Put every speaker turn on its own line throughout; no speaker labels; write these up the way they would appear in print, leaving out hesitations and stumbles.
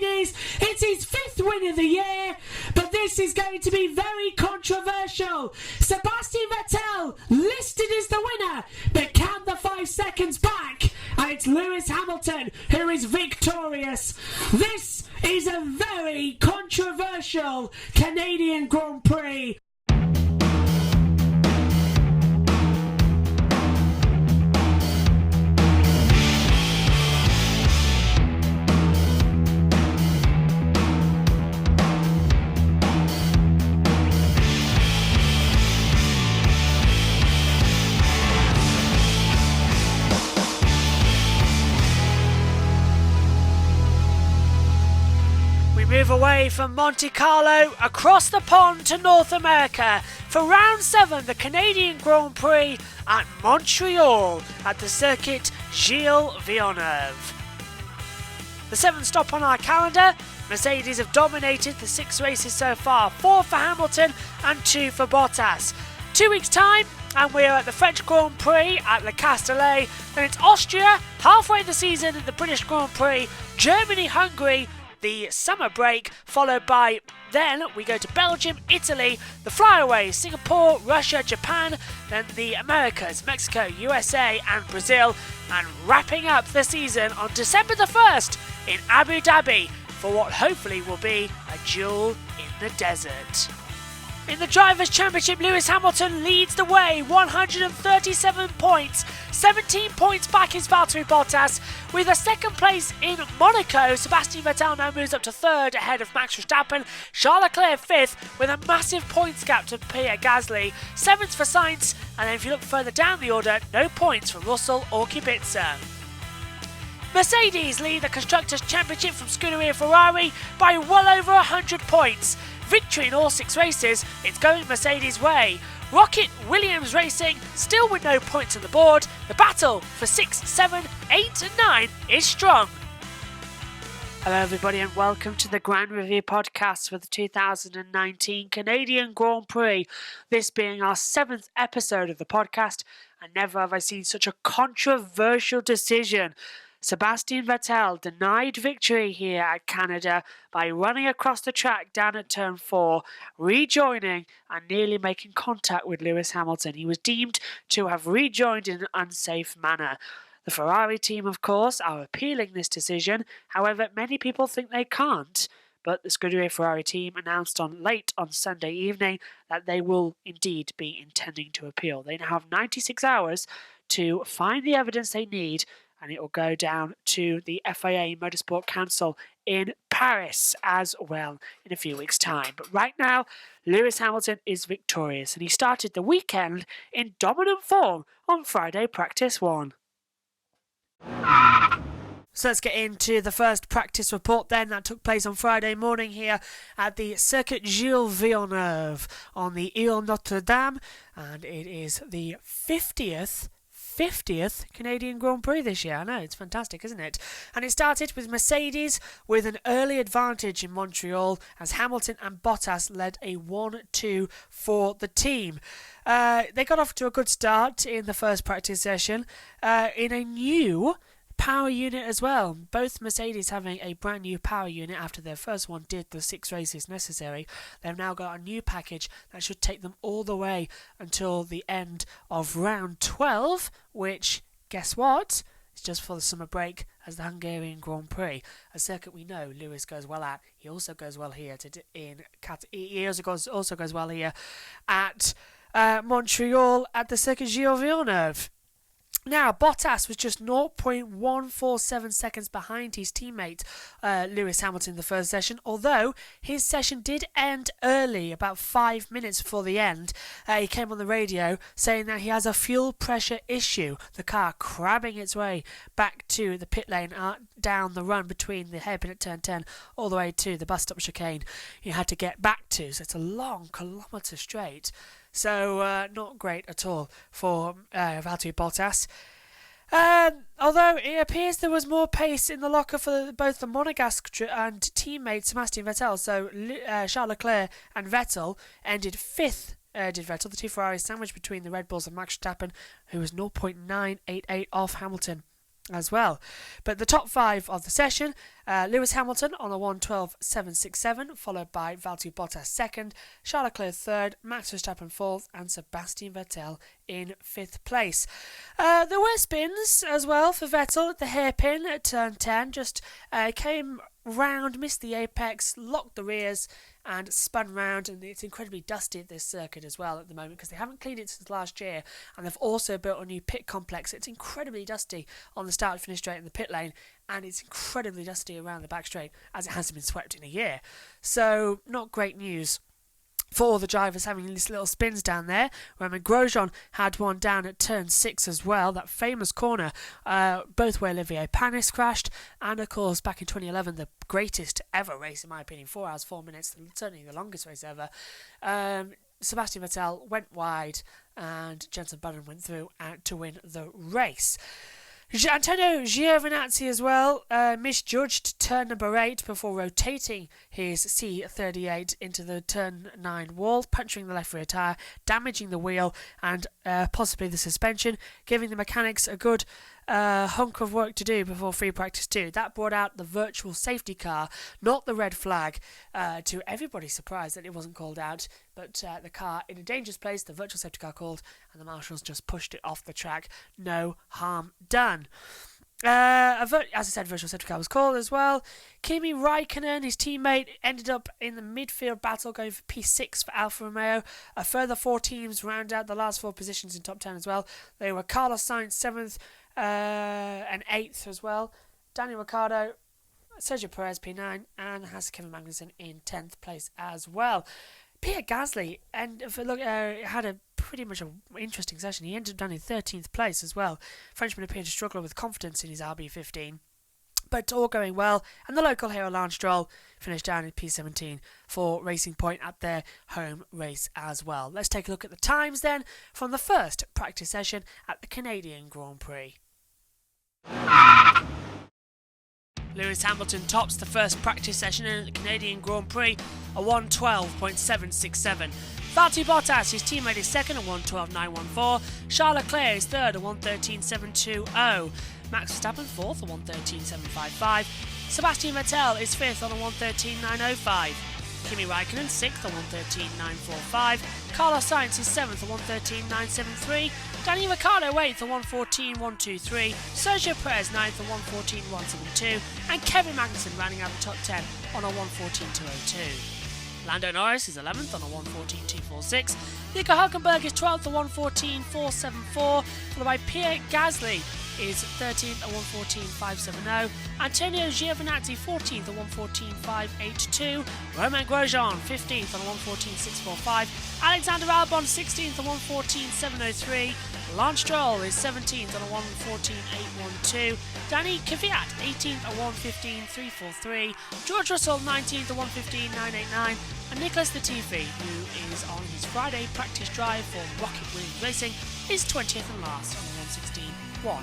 Mercedes. It's his 5th win of the year, but this is going to be very controversial. Sebastian Vettel listed as the winner, but count the 5 seconds back, and it's Lewis Hamilton who is victorious. This is a very controversial Canadian Grand Prix.
Move away from Monte Carlo across the pond to North America for round 7, the Canadian Grand Prix at Montreal at the circuit Gilles Villeneuve. The 7th stop on our calendar, Mercedes have dominated the 6 races so far, 4 for Hamilton and 2 for Bottas. 2 weeks time and we're at the French Grand Prix at Le Castellet, then it's Austria, halfway the season in the British Grand Prix, Germany, Hungary, the summer break, followed by then we go to Belgium, Italy, the flyaway, Singapore, Russia, Japan, then the Americas, Mexico, USA and Brazil, and wrapping up the season on December the 1st in Abu Dhabi for what hopefully will be a duel in the desert. In the Drivers' Championship, Lewis Hamilton leads the way, 137 points, 17 points back is Valtteri Bottas. With a 2nd place in Monaco, Sebastian Vettel now moves up to 3rd ahead of Max Verstappen. Charles Leclerc 5th with a massive points gap to Pierre Gasly. 7th for Sainz, and then if you look further down the order, no points for Russell or Kubica. Mercedes lead the Constructors' Championship from Scuderia Ferrari by well over 100 points. Victory in all 6 races, it's going Mercedes' way. Rocket Williams Racing still with no points on the board. The battle for 6, 7, 8 and 9 is strong. Hello everybody and welcome to the Grand Review podcast for the 2019 Canadian Grand Prix. This being our 7th episode of the podcast, and never have I seen such a controversial decision. Sebastian Vettel denied victory here at Canada by running across the track down at turn 4, rejoining and nearly making contact with Lewis Hamilton. He was deemed to have rejoined in an unsafe manner. The Ferrari team, of course, are appealing this decision. However, many people think they can't. But the Scuderia Ferrari team announced late on Sunday evening that they will indeed be intending to appeal. They now have 96 hours to find the evidence they need, and it will go down to the FIA Motorsport Council in Paris as well in a few weeks' time. But right now, Lewis Hamilton is victorious, and he started the weekend in dominant form on Friday practice 1. So let's get into the first practice report then. That took place on Friday morning here at the Circuit Gilles Villeneuve on the Ile Notre Dame, and it is the 50th Canadian Grand Prix this year. I know, it's fantastic, isn't it? And it started with Mercedes with an early advantage in Montreal as Hamilton and Bottas led a 1-2 for the team. They got off to a good start in the first practice session in a new power unit as well. Both Mercedes having a brand new power unit after their first one did the 6 races necessary. They've now got a new package that should take them all the way until the end of round 12, which, guess what? It's just for the summer break as the Hungarian Grand Prix, a circuit we know Lewis goes well at. He also goes well here also goes well here at Montreal at the Circuit Gilles Villeneuve. Now, Bottas was just 0.147 seconds behind his teammate Lewis Hamilton in the first session, although his session did end early, about 5 minutes before the end. He came on the radio saying that he has a fuel pressure issue, the car crabbing its way back to the pit lane down the run between the hairpin at turn 10 all the way to the bus stop chicane he had to get back to, so it's a long kilometre straight. So, not great at all for Valtteri Bottas. Although it appears there was more pace in the locker for both the Monegasque and teammate Sebastian Vettel. So, Charles Leclerc and Vettel ended 5th. Did Vettel, the two Ferraris sandwiched between the Red Bulls and Max Verstappen, who was 0.988 off Hamilton as well. But the top 5 of the session, Lewis Hamilton on a 1:12.767, followed by Valtteri Bottas second, Charles Leclerc third, Max Verstappen fourth, and Sebastian Vettel in fifth place. There were spins as well for Vettel at the hairpin at turn 10, just came round, missed the apex, locked the rears, and spun round, and it's incredibly dusty at this circuit as well at the moment because they haven't cleaned it since last year, and they've also built a new pit complex. It's incredibly dusty on the start and finish straight in the pit lane, and it's incredibly dusty around the back straight as it hasn't been swept in a year. So not great news for all the drivers having these little spins down there. Romain Grosjean had one down at turn 6 as well, that famous corner, both where Olivier Panis crashed, and of course back in 2011, the greatest ever race in my opinion, 4 hours 4 minutes, certainly the longest race ever. Sebastian Vettel went wide and Jenson Button went through to win the race. Antonio Giovinazzi as well misjudged turn number 8 before rotating his C38 into the turn 9 wall, puncturing the left rear tyre, damaging the wheel and possibly the suspension, giving the mechanics a good hunk of work to do before free practice 2. That brought out the virtual safety car, not the red flag, to everybody's surprise that it wasn't called out, but the car in a dangerous place, the virtual safety car called, and the marshals just pushed it off the track. No harm done. As I said, virtual safety car was called as well. Kimi Raikkonen, his teammate, ended up in the midfield battle going for P6 for Alfa Romeo. A further 4 teams round out the last 4 positions in top 10 as well. They were Carlos Sainz 7th and 8th as well. Daniel Ricciardo, Sergio Perez P9, and has Kevin Magnussen in 10th place as well. Pierre Gasly had a pretty much an interesting session. He ended up down in 13th place as well. Frenchman appeared to struggle with confidence in his RB15, but all going well. And the local hero Lance Stroll finished down in P17 for Racing Point at their home race as well. Let's take a look at the times then from the first practice session at the Canadian Grand Prix. Lewis Hamilton tops the first practice session in the Canadian Grand Prix, a 1:12.767. Valtteri Bottas, his teammate, is second at 1:12.914. Charles Leclerc is third at 1:13.720. Max Verstappen fourth at 1:13.755. Sebastian Vettel is fifth on a 1:13.905. Kimi Raikkonen sixth at 1:13.945. Carlos Sainz is seventh at 1:13.973. Daniel Ricciardo 8th at 1:14.123, Sergio Perez 9th at 1:14.172, and Kevin Magnussen rounding out the top 10 on a 1:14.202. Lando Norris is 11th on a 1:14.246, Nico Hülkenberg is 12th at 1:14.474, followed by Pierre Gasly is 13th at 1:14.570, Antonio Giovinazzi 14th at 1:14.582, Romain Grosjean 15th on a 1:14.645, Alexander Albon 16th at 1:14.703, Lance Stroll is 17th on a 1:14.812, Danny Kvyat 18th at 1:15.343, George Russell 19th at 1:15.989, and Nicholas Latifi, who is on his Friday practice drive for Rocket Williams Racing, is 20th and last on a 1:16.199.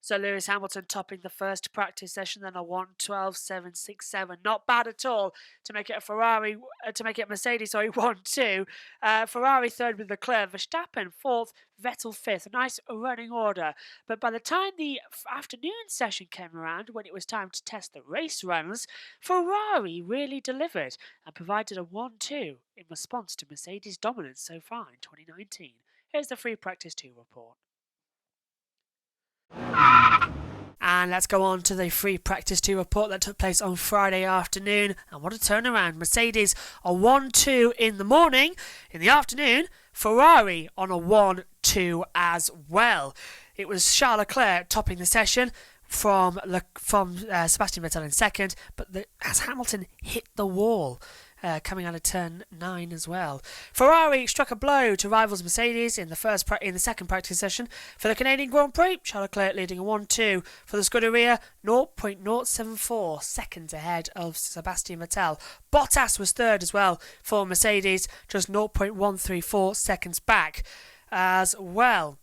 So Lewis Hamilton topping the first practice session, then a 1:12.767. Not bad at all to make it Mercedes, 1-2. Ferrari third with Leclerc, Verstappen fourth, Vettel fifth. A nice running order. But by the time the afternoon session came around, when it was time to test the race runs, Ferrari really delivered and provided a 1-2 in response to Mercedes' dominance so far in 2019. Here's the free practice 2 report. And let's go on to the free practice 2 report that took place on Friday afternoon. And what a turnaround. Mercedes a 1-2 in the morning. In the afternoon, Ferrari on a 1-2 as well. It was Charles Leclerc topping the session from Sebastian Vettel in second, but as Hamilton hit the wall, coming out of turn 9 as well. Ferrari struck a blow to rivals Mercedes in the second practice session. For the Canadian Grand Prix, Charles Leclerc leading a 1-2. For the Scuderia, 0.074 seconds ahead of Sebastian Vettel. Bottas was third as well for Mercedes, just 0.134 seconds back as well.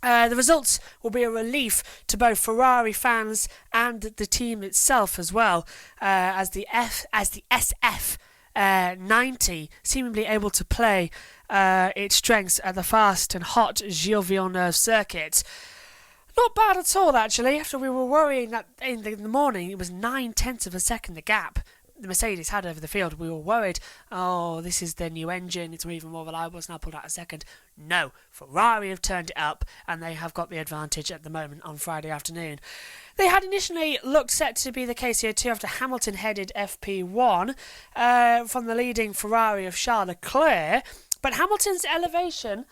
The results will be a relief to both Ferrari fans and the team itself as well, as the SF 90 seemingly able to play its strengths at the fast and hot Gilles Villeneuve circuit. Not bad at all, actually. After we were worrying that in the morning it was 9/10 of a second the gap the Mercedes had over the field, we were worried, oh, this is their new engine, it's even more reliable, it's now pulled out a second. No, Ferrari have turned it up, and they have got the advantage at the moment on Friday afternoon. They had initially looked set to be the case here too after Hamilton headed FP1 from the leading Ferrari of Charles Leclerc, but Hamilton's elation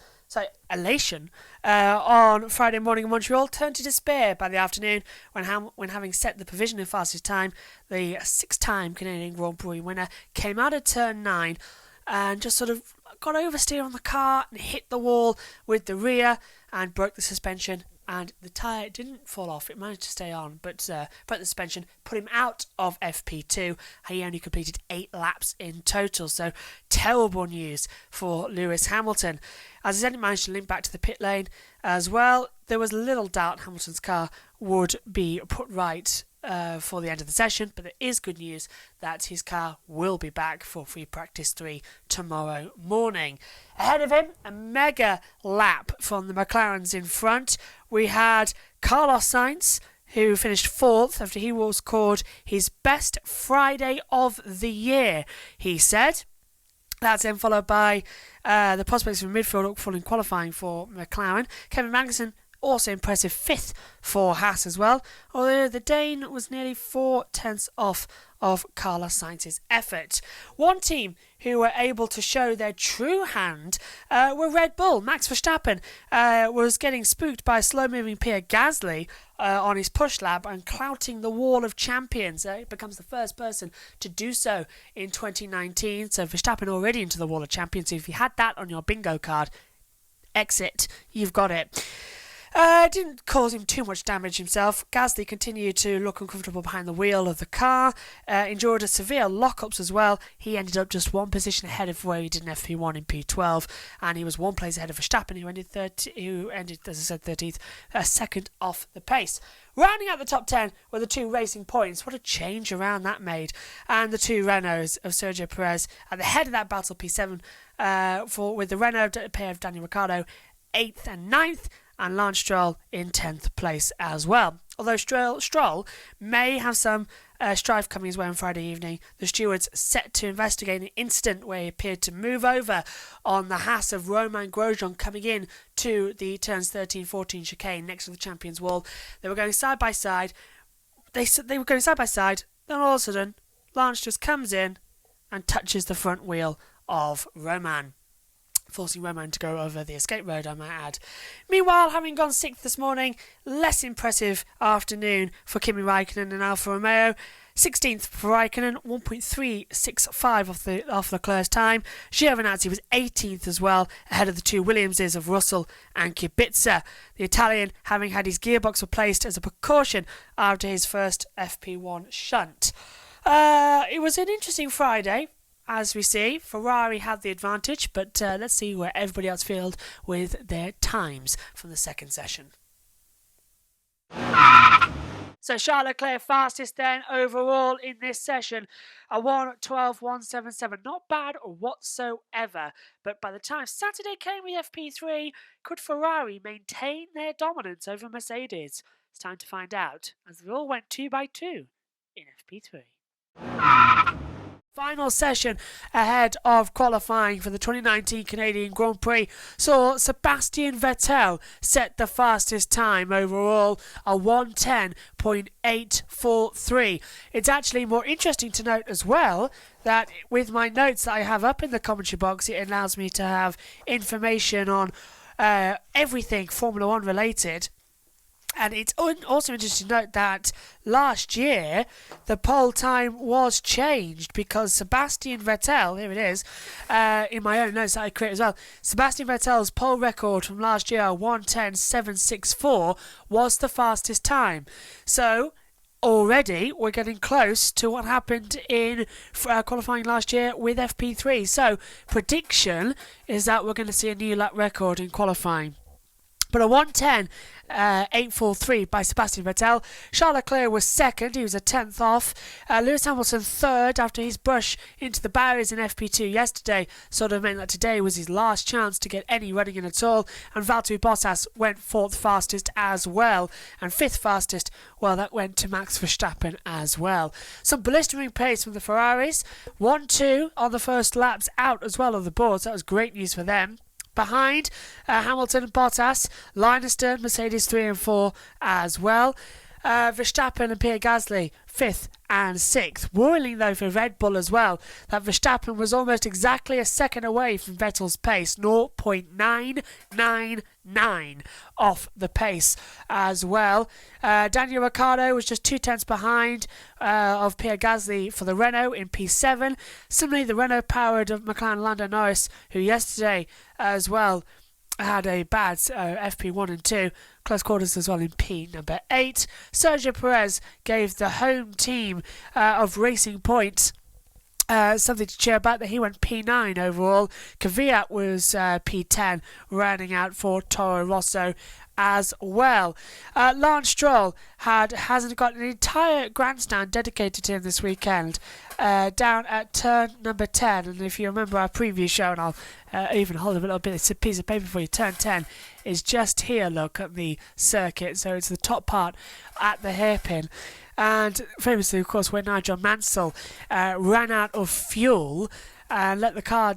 on Friday morning in Montreal turned to despair by the afternoon when having set the provisional fastest time, the six-time Canadian Grand Prix winner came out of turn 9 and just sort of got oversteer on the car and hit the wall with the rear and broke the suspension. And the tyre didn't fall off, it managed to stay on, but the suspension put him out of FP2. He only completed 8 laps in total, so terrible news for Lewis Hamilton. As I said, he managed to limp back to the pit lane as well. There was little doubt Hamilton's car would be put right for the end of the session, but there is good news that his car will be back for free practice 3 tomorrow morning. Ahead of him, a mega lap from the McLarens in front. We had Carlos Sainz, who finished 4th after he was called his best Friday of the year, he said. That's then followed by the prospects from midfield in qualifying for McLaren. Kevin Magnussen, also impressive 5th for Haas as well, although the Dane was nearly 4/10 off of Carlos Sainz's effort. One team who were able to show their true hand were Red Bull. Max Verstappen was getting spooked by slow-moving Pierre Gasly on his push lap and clouting the wall of champions. He becomes the first person to do so in 2019, so Verstappen already into the wall of champions. So if you had that on your bingo card, exit, you've got it. Didn't cause him too much damage himself. Gasly continued to look uncomfortable behind the wheel of the car, endured a severe lockups as well. He ended up just one position ahead of where he did in FP1 in P12, and he was one place ahead of Verstappen, who ended, as I said, 13th, a second off the pace. Rounding out the top 10 were the 2 racing points. What a change around that made. And the 2 Renaults of Sergio Perez at the head of that battle, P7, with the Renault pair of Daniel Ricciardo 8th and 9th, and Lance Stroll in 10th place as well. Although Stroll may have some strife coming his way on Friday evening, the stewards set to investigate an incident where he appeared to move over on the Haas of Romain Grosjean coming in to the turns 13-14 chicane next to the champions wall. They were going side by side. They were going side by side. Then all of a sudden, Lance just comes in and touches the front wheel of Romain, forcing Romain to go over the escape road, I might add. Meanwhile, having gone 6th this morning, less impressive afternoon for Kimi Raikkonen and Alfa Romeo. 16th for Raikkonen, 1.365 off Leclerc's time. Giovinazzi was 18th as well, ahead of the 2 Williamses of Russell and Kubica. The Italian having had his gearbox replaced as a precaution after his first FP1 shunt. It was an interesting Friday. As we see, Ferrari had the advantage, but let's see where everybody else failed with their times from the second session. So Charles Leclerc fastest then overall in this session, a 1:12.177. Not bad whatsoever, but by the time Saturday came with FP3, could Ferrari maintain their dominance over Mercedes? It's time to find out, as they all went 2 by 2 in FP3. Final session ahead of qualifying for the 2019 Canadian Grand Prix saw Sebastian Vettel set the fastest time overall, a 1:10.843. It's actually more interesting to note as well that with my notes that I have up in the commentary box, it allows me to have information on everything Formula 1 related. And it's also interesting to note that last year, the pole time was changed because Sebastian Vettel, here it is, in my own notes that I created as well, Sebastian Vettel's pole record from last year, 1:10.764, was the fastest time. So, already, we're getting close to what happened in qualifying last year with FP3. So, prediction is that we're going to see a new lap record in qualifying. But a 1:10.843 by Sebastian Vettel. Charles Leclerc was second, he was a tenth off. Lewis Hamilton third after his brush into the barriers in FP2 yesterday sort of meant that today was his last chance to get any running in at all. And Valtteri Bottas went fourth fastest as well. And fifth fastest, well, that went to Max Verstappen as well. Some blistering pace from the Ferraris. 1-2 on the first laps out as well of the boards. That was great news for them. Behind Hamilton and Bottas, Leinster, Mercedes 3 and 4 as well. Verstappen and Pierre Gasly 5th and 6th. Worrying though for Red Bull as well, that Verstappen was almost exactly a second away from Vettel's pace, 0.999 off the pace as well. Daniel Ricciardo was just 2/10 behind of Pierre Gasly for the Renault in P7. Similarly, the Renault-powered McLaren Lando Norris, who yesterday as well had a bad FP1 and 2, close quarters as well in P number 8. Sergio Perez gave the home team of Racing Point something to cheer about, that he went P9 overall. Kvyat was P10, rounding out for Toro Rosso as well. Lance Stroll hasn't got an entire grandstand dedicated to him this weekend, down at turn number 10. And if you remember our previous show, and I'll even hold a little bit, it's a piece of paper for you, turn 10 is just here, look, at the circuit. So it's the top part at the hairpin. And famously, of course, when Nigel Mansell ran out of fuel and let the car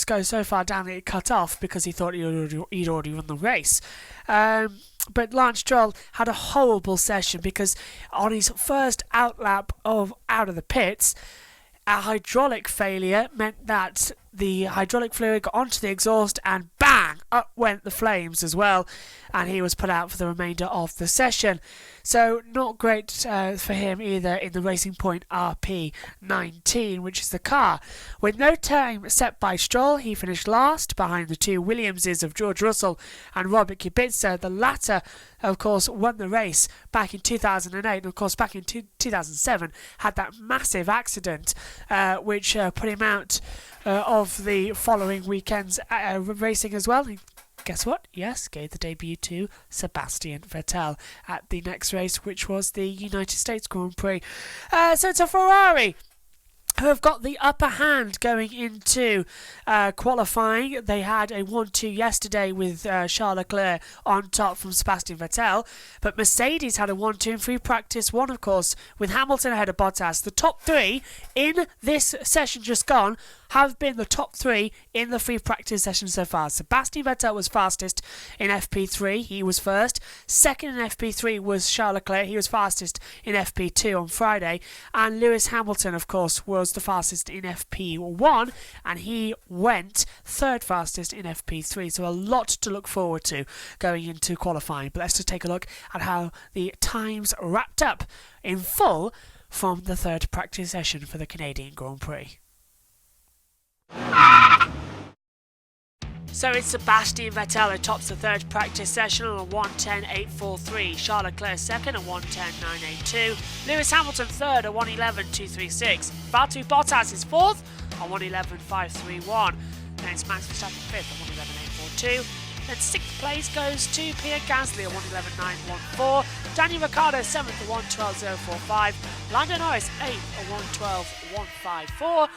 go so far down that it cut off because he thought he'd already won the race. But Lance Stroll had a horrible session because on his first out of the pits, a hydraulic failure meant that the hydraulic fluid got onto the exhaust and bang, up went the flames as well, and he was put out for the remainder of the session. So not great for him either in the Racing Point RP19, which is the car. With no time set by Stroll, he finished last behind the two Williamses of George Russell and Robert Kubica. The latter, of course, won the race back in 2008, and of course back in 2007 had that massive accident which put him out of the following weekend's racing as well. Guess what? Yes, gave the debut to Sebastian Vettel at the next race, which was the United States Grand Prix. So it's a Ferrari who have got the upper hand going into qualifying. They had a 1-2 yesterday with Charles Leclerc on top from Sebastian Vettel, but Mercedes had a 1-2 in free practice 1, of course, with Hamilton ahead of Bottas. The top three in this session just gone have been the top three in the free practice session so far. Sebastian Vettel was fastest in FP3, he was first. Second in FP3 was Charles Leclerc, he was fastest in FP2 on Friday. And Lewis Hamilton, of course, was the fastest in FP1, and he went third fastest in FP3. So a lot to look forward to going into qualifying. But let's just take a look at how the times wrapped up in full from the third practice session for the Canadian Grand Prix. So it's Sebastian Vettel who tops the third practice session on a 1:10.843. Charles Leclerc second at 1:10.982. Lewis Hamilton third at 1:11.236. Valtteri Bottas is fourth at 1:11.531. Then it's Max Verstappen fifth at 1:11.842. Then sixth place goes to Pierre Gasly at 1:11.914. Daniel Ricciardo seventh at 1:12.045. Lando Norris eighth at 1:12.154.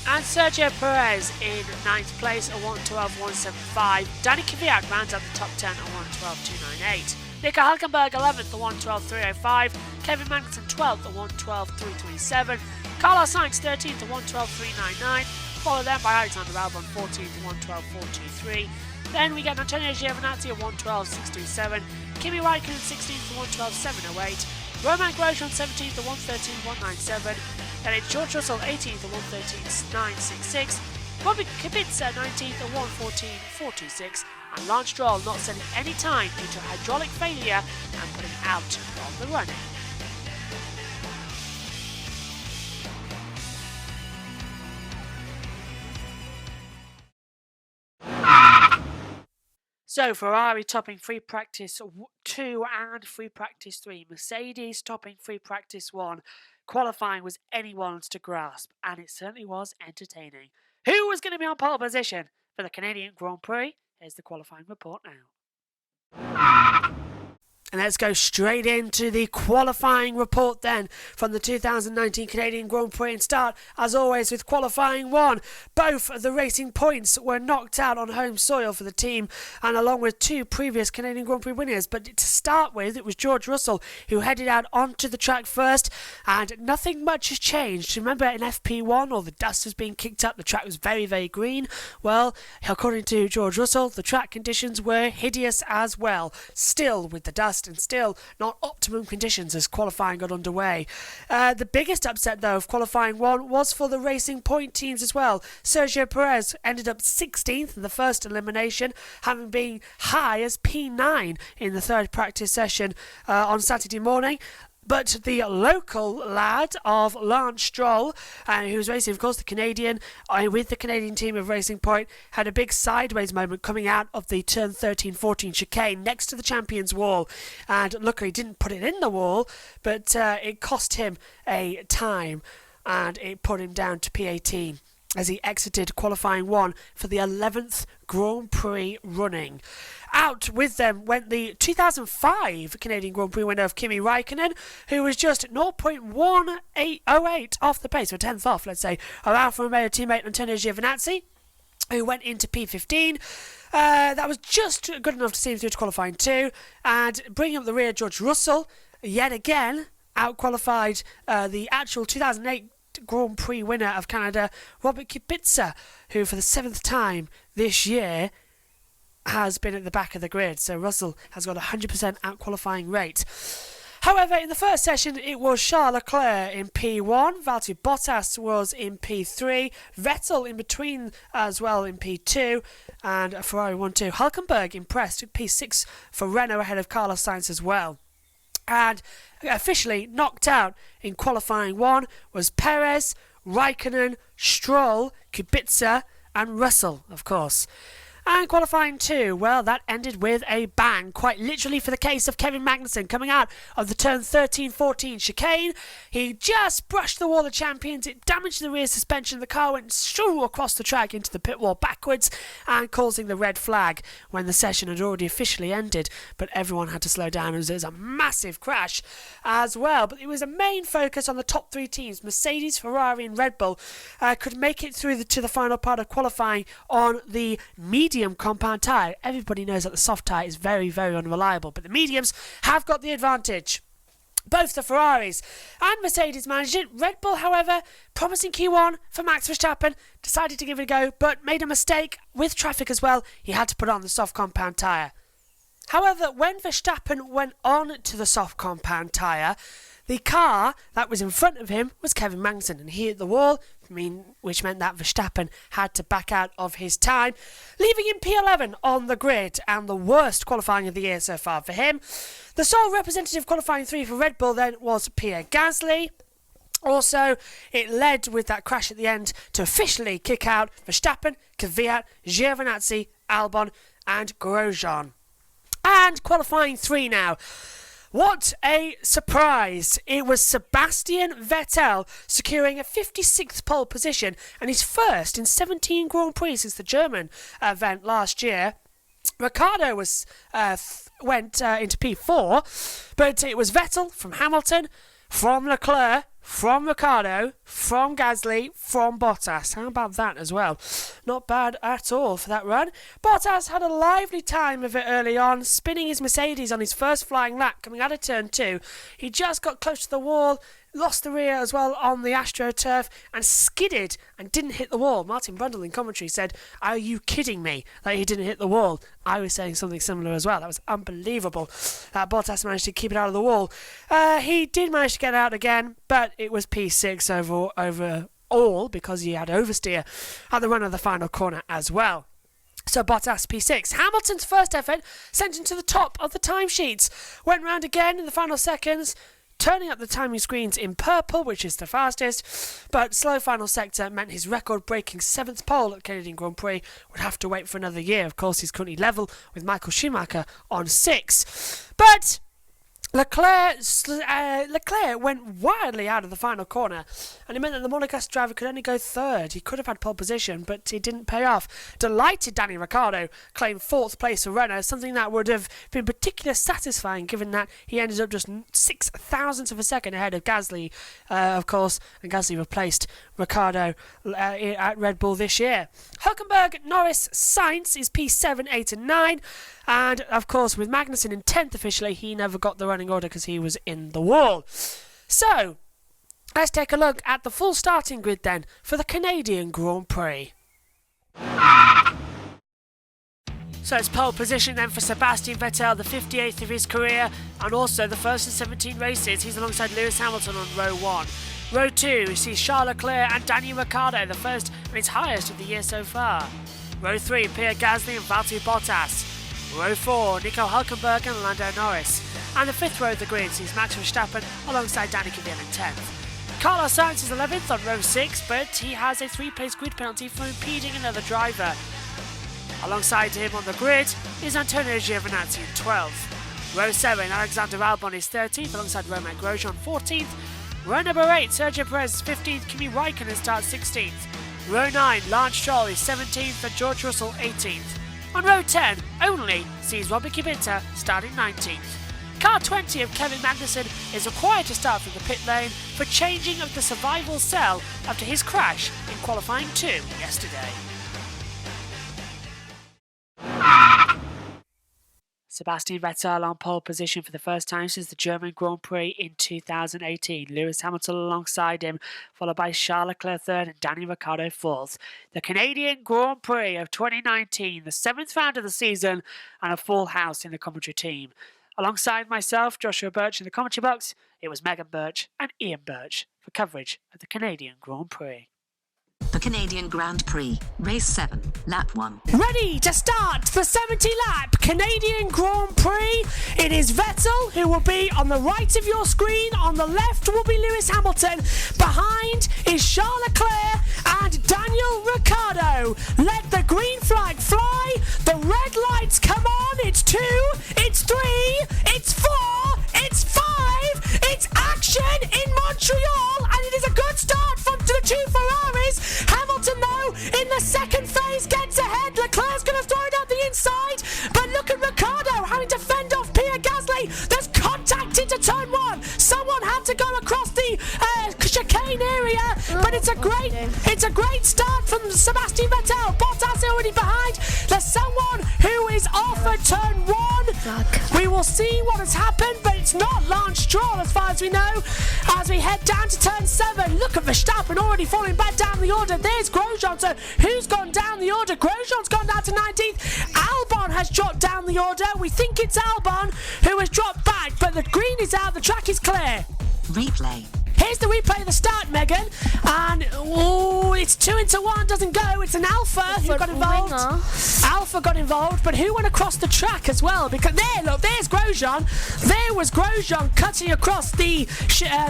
And Sergio Perez in 9th place at 1:12.175. Danny Kvyat rounds out the top 10 at 1:12.298. Nico Hülkenberg 11th at 1:12.305. Kevin Magnussen 12th at 1:12.327. Carlos Sainz 13th at 1:12.399. Followed then by Alexander Albon 14th at 1:12.423. Then we get Antonio Giovinazzi at 1:12.627. Kimi Raikkonen 16th at 1:12.708. Roman Grosjean 17th at 1:13.197. Then it's George Russell 18th at 1:13.966. Robert Kubica 19th at 1:14.426. And Lance Stroll not spending any time due to hydraulic failure and putting out of the running. So Ferrari topping free practice 2 and free practice 3. Mercedes topping free practice 1. Qualifying was anyone's to grasp, and it certainly was entertaining. Who was going to be on pole position for the Canadian Grand Prix? Here's the qualifying report now. And let's go straight into the qualifying report then from the 2019 Canadian Grand Prix, and start as always with qualifying 1. Both of the racing points were knocked out on home soil for the team, and along with 2 previous Canadian Grand Prix winners. But to start with, it was George Russell who headed out onto the track first, and nothing much has changed. Remember in FP1, all the dust was being kicked up, the track was very, very green. Well, according to George Russell, the track conditions were hideous as well, still with the dust and still not optimum conditions as qualifying got underway. The biggest upset though of qualifying 1 was for the Racing Point teams as well. Sergio Perez ended up 16th in the first elimination, having been high as P9 in the third practice session on Saturday morning. But the local lad of Lance Stroll, who was racing, of course, the Canadian, with the Canadian team of Racing Point, had a big sideways moment coming out of the turn 13-14 chicane next to the champions wall. And luckily didn't put it in the wall, but it cost him a time, and it put him down to P18 as he exited qualifying 1 for the 11th Grand Prix running. Out with them went the 2005 Canadian Grand Prix winner of Kimi Raikkonen, who was just 0.1808 off the pace, or 10th off, let's say, of Alfa Romeo teammate Antonio Giovinazzi, who went into P15. That was just good enough to see him through to qualifying 2, and bringing up the rear, George Russell, yet again, out-qualified the actual 2008 Grand Prix winner of Canada, Robert Kubica, who for the 7th time this year has been at the back of the grid. So Russell has got a 100% out-qualifying rate. However, in the first session, it was Charles Leclerc in P1, Valtteri Bottas was in P3, Vettel in between as well in P2, and Ferrari 1-2. Hülkenberg impressed in P6 for Renault ahead of Carlos Sainz as well. And officially knocked out in qualifying 1 was Perez, Raikkonen, Stroll, Kubica and Russell, of course. And qualifying 2, well, that ended with a bang, quite literally for the case of Kevin Magnussen coming out of the turn 13-14 chicane. He just brushed the wall of champions, it damaged the rear suspension, the car went shoo across the track into the pit wall backwards and causing the red flag when the session had already officially ended, but everyone had to slow down as there was a massive crash as well. But it was a main focus on the top 3 teams, Mercedes, Ferrari and Red Bull, could make it through to the final part of qualifying on the medium compound tyre. Everybody knows that the soft tyre is very, very unreliable, but the mediums have got the advantage. Both the Ferraris and Mercedes managed it. Red Bull, however, promising Q1 for Max Verstappen, decided to give it a go, but made a mistake with traffic as well. He had to put on the soft compound tyre. However, when Verstappen went on to the soft compound tyre, the car that was in front of him was Kevin Magnussen, and he hit the wall, which meant that Verstappen had to back out of his time, leaving him P11 on the grid, and the worst qualifying of the year so far for him. The sole representative qualifying 3 for Red Bull then was Pierre Gasly. Also, it led with that crash at the end to officially kick out Verstappen, Kvyat, Giovinazzi, Albon and Grosjean. And qualifying 3 now. What a surprise! It was Sebastian Vettel securing a 56th pole position and his first in 17 Grand Prix since the German event last year. Ricciardo went into P4, but it was Vettel from Hamilton, from Leclerc, from Ricciardo, from Gasly, from Bottas. How about that as well? Not bad at all for that run. Bottas had a lively time of it early on, spinning his Mercedes on his first flying lap coming out of turn 2. He just got close to the wall, lost the rear as well on the AstroTurf and skidded and didn't hit the wall. Martin Brundle in commentary said, "Are you kidding me that he didn't hit the wall?" I was saying something similar as well. That was unbelievable that Bottas managed to keep it out of the wall. He did manage to get out again, but it was P6 overall because he had oversteer at the run of the final corner as well. So Bottas P6. Hamilton's first effort sent him to the top of the timesheets. Went round again in the final seconds, turning up the timing screens in purple, which is the fastest, but slow final sector meant his record-breaking 7th pole at the Canadian Grand Prix would have to wait for another year. Of course, he's currently level with Michael Schumacher on 6. But Leclerc went wildly out of the final corner, and it meant that the Monegasque driver could only go third. He could have had pole position, but it didn't pay off. Delighted Danny Ricciardo claimed fourth place for Renault, something that would have been particularly satisfying given that he ended up just 6 thousandths of a second ahead of Gasly, of course, and Gasly replaced Ricciardo at Red Bull this year. Hülkenberg, Norris, Sainz is P7, 8 and 9. And, of course, with Magnussen in 10th officially, he never got the running order because he was in the wall. So, let's take a look at the full starting grid then for the Canadian Grand Prix. So it's pole position then for Sebastian Vettel, the 58th of his career, and also the first in 17 races. He's alongside Lewis Hamilton on row 1. Row 2, we see Charles Leclerc and Daniel Ricciardo, the first and its highest of the year so far. Row 3, Pierre Gasly and Valtteri Bottas. Row 4, Nico Hülkenberg and Lando Norris. And the 5th row of the grid sees Max Verstappen alongside Danny Kvyat in 10th. Carlos Sainz is 11th on row 6, but he has a 3-place grid penalty for impeding another driver. Alongside him on the grid is Antonio Giovinazzi in 12th. Row 7, Alexander Albon is 13th alongside Romain Grosjean 14th. Row number 8, Sergio Perez is 15th, Kimi Raikkonen starts 16th. Row 9, Lance Stroll is 17th and George Russell 18th. On row 10, only sees Robert Kubica starting 19th. Car 20 of Kevin Magnussen is required to start from the pit lane for changing of the survival cell after his crash in qualifying 2 yesterday. Sebastian Vettel on pole position for the first time since the German Grand Prix in 2018. Lewis Hamilton alongside him, followed by Charles Leclerc third and Danny Ricciardo fourth. The Canadian Grand Prix of 2019, the 7th round of the season, and a full house in the commentary team. Alongside myself, Joshua Birch in the commentary box, it was Megan Birch and Ian Birch for coverage of the Canadian Grand Prix.
The Canadian Grand Prix, Race 7, Lap 1.
Ready to start the 70-lap Canadian Grand Prix. It is Vettel who will be on the right of your screen. On the left will be Lewis Hamilton. Behind is Charles Leclerc and Daniel Ricciardo. Let the green flag fly. The red lights come on. It's 2, it's 3, it's 4, it's 5. It's action in Montreal, and it is a good start from the 2 Ferraris. Hamilton, though, in the second phase gets ahead. Leclerc's going to throw it out the inside, but look at Ricciardo having to fend off Pierre Gasly. There's contact into turn 1. Someone had to go across the chicane area, but it's a great start from Sebastian Vettel. Bottas already behind. There's someone who is off at turn 1. We will see what has happened, but it's not Lance Stroll as far as we know. As we head down to turn 7, look at Verstappen already falling back down the order. There's Grosjean. So who's gone down the order? Grosjean's gone down to 19th. Albon has dropped down the order. We think it's Albon who has dropped back, but the green is out. The track is clear.
Replay.
Here's the replay of the start, Megan. And, it's 2 into 1, doesn't go. It's an Alpha who got involved. Alpha got involved, but who went across the track as well? Because there's Grosjean. There was Grosjean cutting across the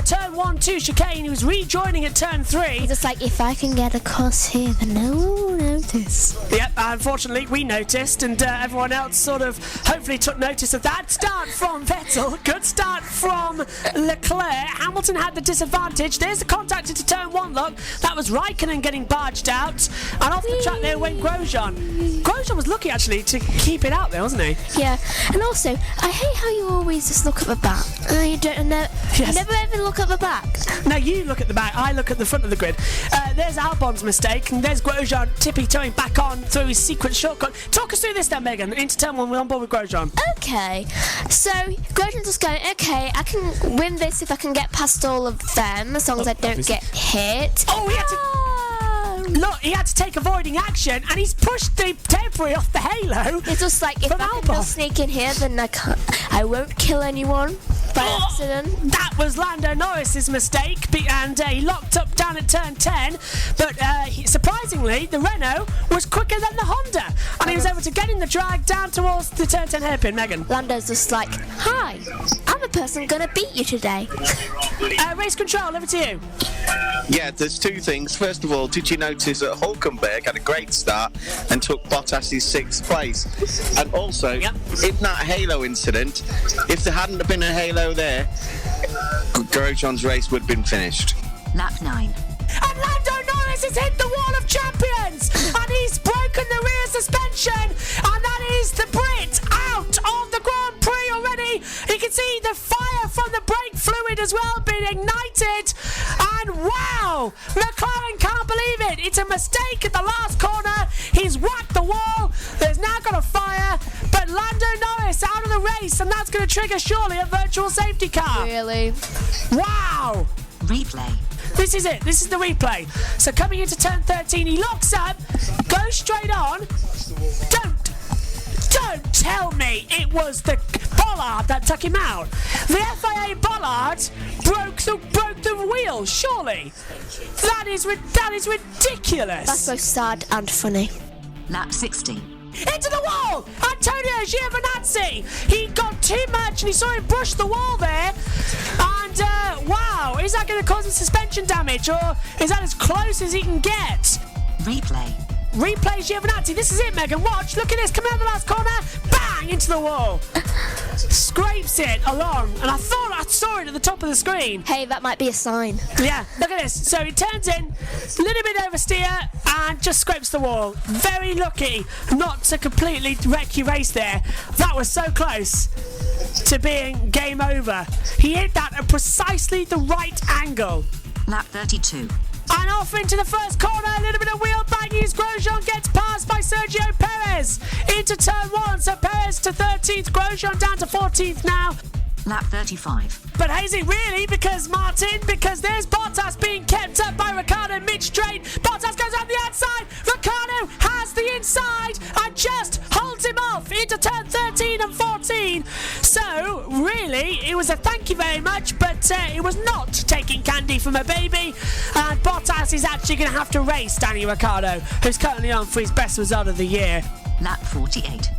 turn 1-2 chicane. He was rejoining at turn 3.
Just like, if I can get across here, then no one will notice.
Yep, unfortunately, we noticed, and everyone else sort of hopefully took notice of that. Start from Vettel. Good start from Leclerc. Hamilton had the disadvantage. There's the contact into turn 1, look. That was Raikkonen getting barged out. And off the track there went Grosjean. Grosjean was lucky, actually, to keep it out there, wasn't he?
Yeah, and also, I hate how you always just look at the back. You don't know.
Yes.
You never ever look at the back.
No, you look at the back, I look at the front of the grid. There's Albon's mistake, and there's Grosjean tippy-toeing back on through his secret shortcut. Talk us through this then, Megan. Into turn 1, we're on board with Grosjean.
Okay, so Grosjean's just going, okay, I can win this if I can get past all of them, as long as I don't get hit.
Oh, he had to... Look, he had to take avoiding action, and he's pushed the debris off the halo.
It's just like, if I can just sneak in here, then I won't kill anyone by accident.
That was Lando Norris's mistake, and he locked up down at turn 10. But surprisingly, the Renault was quicker than the Honda, and he was able to get in the drag down towards the turn 10 hairpin. Megan.
Lando's just like, hi, I'm the person gonna beat you today.
Race control, over to you.
Yeah, there's two things. First of all, did you notice that Hulkenberg had a great start and took Bottas's 6th place? And also, in that halo incident, if there hadn't have been a halo there, Grosjean's race would have been finished.
Lap 9.
And Lando Norris has hit the wall of champions, and he's broken the rear suspension, and that is the Brit out of the Grand Prix already. You can see the fire from the brake fluid as well being ignited, and wow, McLaren can't believe it. It's a mistake at the last corner. He's whacked the wall. There's now got a fire, but Lando Norris out of the race, and that's going to trigger surely a virtual safety car.
Really?
Wow.
Replay.
This is it. This is the replay. So coming into turn 13, he locks up, goes straight on. Don't tell me it was the bollard that took him out. The FIA bollard broke the wheel. Surely, that is ridiculous.
That's both sad and funny.
Lap 60.
Into the wall! Antonio Giovinazzi! He got too much and he saw him brush the wall there. And wow, is that going to cause him suspension damage, or is that as close as he can get?
Replay.
Replay Giovinazzi. This is it, Megan. Watch. Look at this. Come out the last corner. Bang! Into the wall. Scrapes it along. And I thought I saw it at the top of the screen.
Hey, that might be a sign.
Yeah, look at this. So it turns in, a little bit oversteer, and just scrapes the wall. Very lucky not to completely wreck your race there. That was so close to being game over. He hit that at precisely the right angle.
Lap 32.
And off into the first corner, a little bit of wheel banging as Grosjean gets passed by Sergio Perez into turn 1. So Perez to 13th, Grosjean down to 14th now.
Lap 35.
But is it really? Because there's Bottas being kept up by Ricciardo mid-straight. Bottas goes on the outside. Ricciardo has the inside and just holds him off into turn 13 and 14. So, really, it was a thank you very much, but it was not taking candy from a baby. And Bottas is actually going to have to race Danny Ricciardo, who's currently on for his best result of the year.
Lap 48.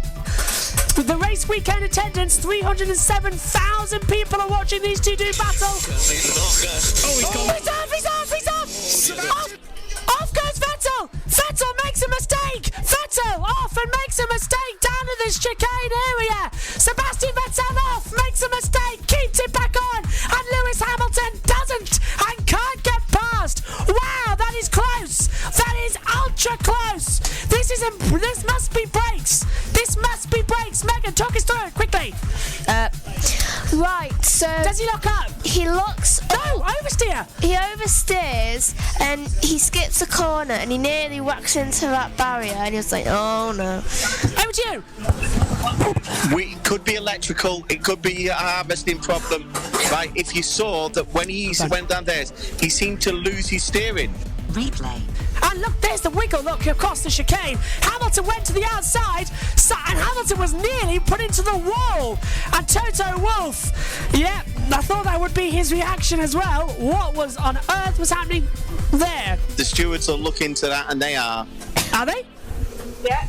With the race weekend attendance, 307,000 people are watching these two do battle. He's off! Off goes Vettel! Vettel makes a mistake! Vettel off and makes a mistake down to this chicane area! Sebastian Vettel off, makes a mistake, keeps it back on, and Lewis Hamilton doesn't and can't get past! Wow, that is close! That is ultra close! This must be brakes! This must be brakes! Megan, talk us through it quickly!
Right, so...
Does he lock up?
He locks...
No, oversteer!
He oversteers and he skips a corner and he nearly whacks into that barrier and he was like, oh no.
Over to you!
It could be electrical, it could be a harvesting problem. Right, if you saw that when he went down there, he seemed to lose his steering.
Replay.
And look, there's the wiggle look across the chicane. Hamilton went to the outside, and Hamilton was nearly put into the wall. And Toto Wolff, yeah, I thought that would be his reaction as well. What on earth was happening there?
The stewards will look into that, and they are.
Are they? Yeah.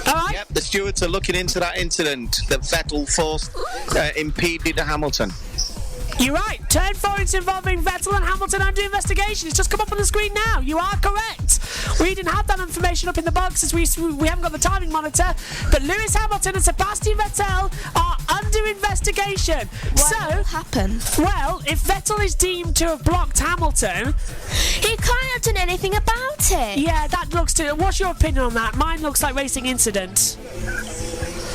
All right.
Yep, the stewards are looking into that incident that Vettel impeded Hamilton.
You're right. Turn 4 is involving Vettel and Hamilton under investigation. It's just come up on the screen now. You are correct. We didn't have that information up in the box as we haven't got the timing monitor. But Lewis Hamilton and Sebastian Vettel are under investigation.
What will happen?
Well, if Vettel is deemed to have blocked Hamilton,
he can't have done anything about it.
Yeah, that looks to. What's your opinion on that? Mine looks like racing incident.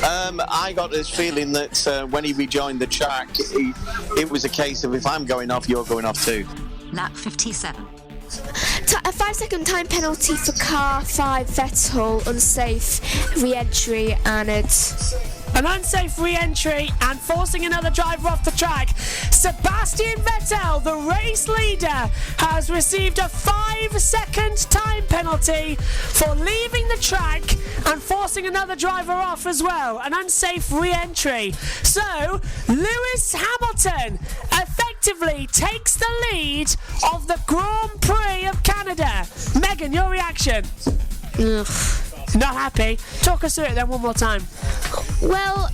I got this feeling that when he rejoined the track, it was a case of if I'm going off, you're going off too.
Lap 57.
A 5-second time penalty for car 5 Vettel, unsafe re-entry, and it's...
An unsafe re-entry and forcing another driver off the track. Sebastian Vettel, the race leader, has received a 5-second time penalty for leaving the track and forcing another driver off as well. An unsafe re-entry. So, Lewis Hamilton effectively takes the lead of the Grand Prix of Canada. Megan, your reaction?
Ugh.
Not happy. Talk us through it then one more time.
Well,